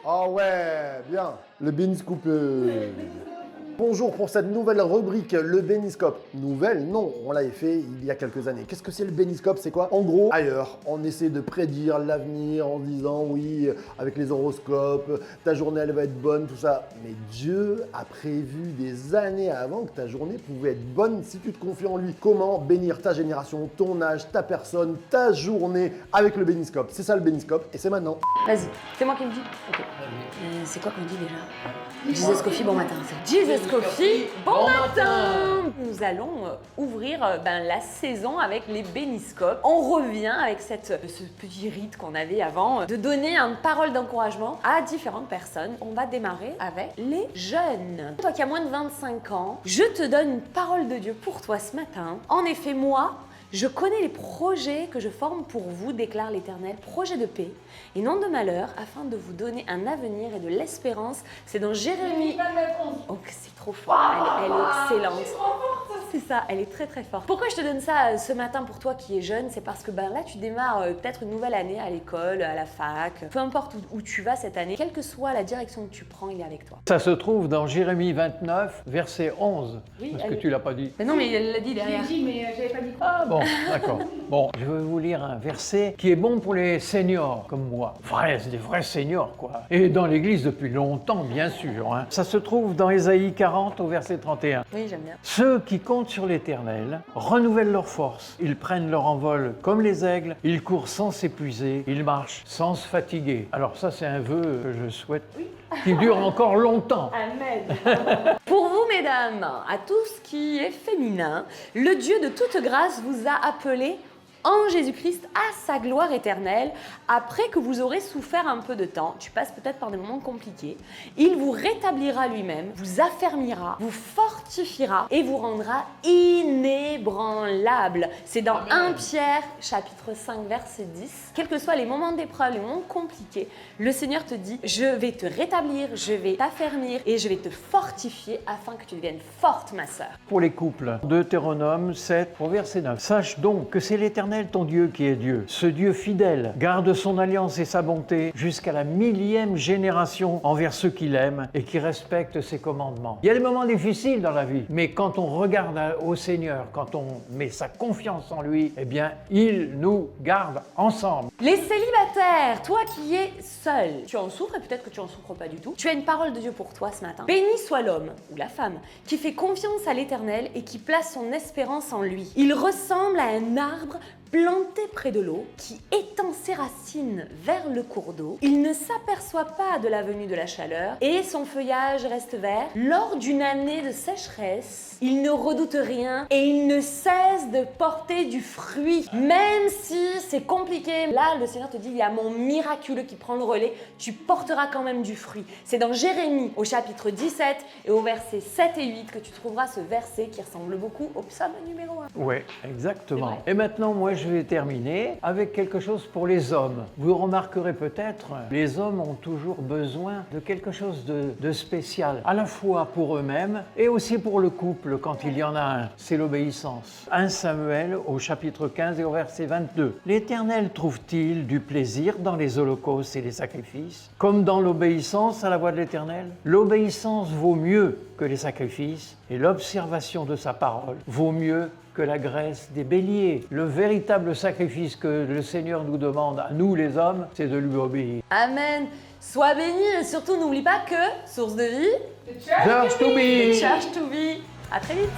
Ah ouais, bien. Le Béniscope. Bonjour pour cette nouvelle rubrique, le Béniscope. Nouvelle? Non, on l'avait fait il y a quelques années. Qu'est-ce que c'est le Béniscope? C'est quoi? En gros, ailleurs, on essaie de prédire l'avenir en disant oui, avec les horoscopes, ta journée elle va être bonne, tout ça. Mais Dieu a prévu des années avant que ta journée pouvait être bonne si tu te confies en lui. Comment bénir ta génération, ton âge, ta personne, ta journée avec le Béniscope? C'est ça le Béniscope et c'est maintenant. Vas-y, c'est moi qui me dis. Ok. C'est quoi qu'on dit déjà? Jesus Coffee, bon matin. Jesus Coffee, bon matin. Nous allons ouvrir la saison avec les Béniscopes. On revient avec ce petit rite qu'on avait avant de donner une parole d'encouragement à différentes personnes. On va démarrer avec les jeunes. Toi qui as moins de 25 ans, je te donne une parole de Dieu pour toi ce matin. En effet, moi, je connais les projets que je forme pour vous, déclare l'Éternel, projets de paix et non de malheur, afin de vous donner un avenir et de l'espérance. C'est dans Jérémie. Oh, c'est trop fort, elle est excellente. C'est ça, elle est très très forte. Pourquoi je te donne ça ce matin pour toi qui es jeune? C'est parce que là tu démarres peut-être une nouvelle année à l'école, à la fac, peu importe où tu vas cette année, quelle que soit la direction que tu prends, il est avec toi. Ça se trouve dans Jérémie 29, verset 11. Oui, Parce que tu l'as pas dit. Mais non, mais elle l'a dit derrière. J'ai dit, mais j'avais pas dit quoi. Ah bon, d'accord. Bon, je vais vous lire un verset qui est bon pour les seniors comme moi. C'est des vrais seniors, quoi. Et dans l'église depuis longtemps, bien sûr. Hein. Ça se trouve dans Ésaïe 40 au verset 31. Oui, j'aime bien. Ceux qui comptent sur l'Éternel renouvellent leurs forces. Ils prennent leur envol comme les aigles. Ils courent sans s'épuiser. Ils marchent sans se fatiguer. Alors ça, c'est un vœu que je souhaite qui dure encore longtemps. Amen. Pour vous, mesdames, à tout ce qui est féminin, le Dieu de toute grâce vous a appelé en Jésus-Christ à sa gloire éternelle. Après que vous aurez souffert un peu de temps, tu passes peut-être par des moments compliqués, il vous rétablira lui-même, vous affermira, vous fortifiera et vous rendra inébranlable. C'est dans 1 Pierre chapitre 5 verset 10. Quels que soient les moments d'épreuve, les moments compliqués, le Seigneur te dit, je vais te rétablir, je vais t'affermir et je vais te fortifier afin que tu deviennes forte, ma sœur. Pour les couples, Deutéronome 7 au verset 9. Sache donc que c'est l'Éternel ton Dieu qui est Dieu. Ce Dieu fidèle garde son alliance et sa bonté jusqu'à la 1000e génération envers ceux qui l'aiment et qui respectent ses commandements. Il y a des moments difficiles dans la vie, mais quand on regarde au Seigneur, quand on met sa confiance en lui, eh bien, il nous garde ensemble. Les célibataires, toi qui es seul, tu en souffres et peut-être que tu en souffres pas du tout, tu as une parole de Dieu pour toi ce matin. Béni soit l'homme ou la femme qui fait confiance à l'Éternel et qui place son espérance en lui. Il ressemble à un arbre planté près de l'eau, qui étend ses racines vers le cours d'eau. Il ne s'aperçoit pas de la venue de la chaleur et son feuillage reste vert. Lors d'une année de sécheresse, il ne redoute rien et il ne cesse de porter du fruit. Même si c'est compliqué, là le Seigneur te dit, il y a mon miraculeux qui prend le relais, tu porteras quand même du fruit. C'est dans Jérémie au chapitre 17 et au verset 7 et 8 que tu trouveras ce verset qui ressemble beaucoup au psaume numéro 1. Oui, exactement. Et maintenant, moi, je vais terminer avec quelque chose pour les hommes. Vous remarquerez peut-être, les hommes ont toujours besoin de quelque chose de spécial, à la fois pour eux-mêmes et aussi pour le couple, quand il y en a un. C'est l'obéissance. 1 Samuel au chapitre 15 et au verset 22. L'Éternel trouve-t-il du plaisir dans les holocaustes et les sacrifices, comme dans l'obéissance à la voix de l'Éternel? L'obéissance vaut mieux que les sacrifices et l'observation de sa parole vaut mieux que la graisse des béliers. Le véritable sacrifice que le Seigneur nous demande à nous les hommes, c'est de lui obéir. Amen. Sois béni et surtout n'oublie pas que source de vie, Church to be. Church to be. À très vite.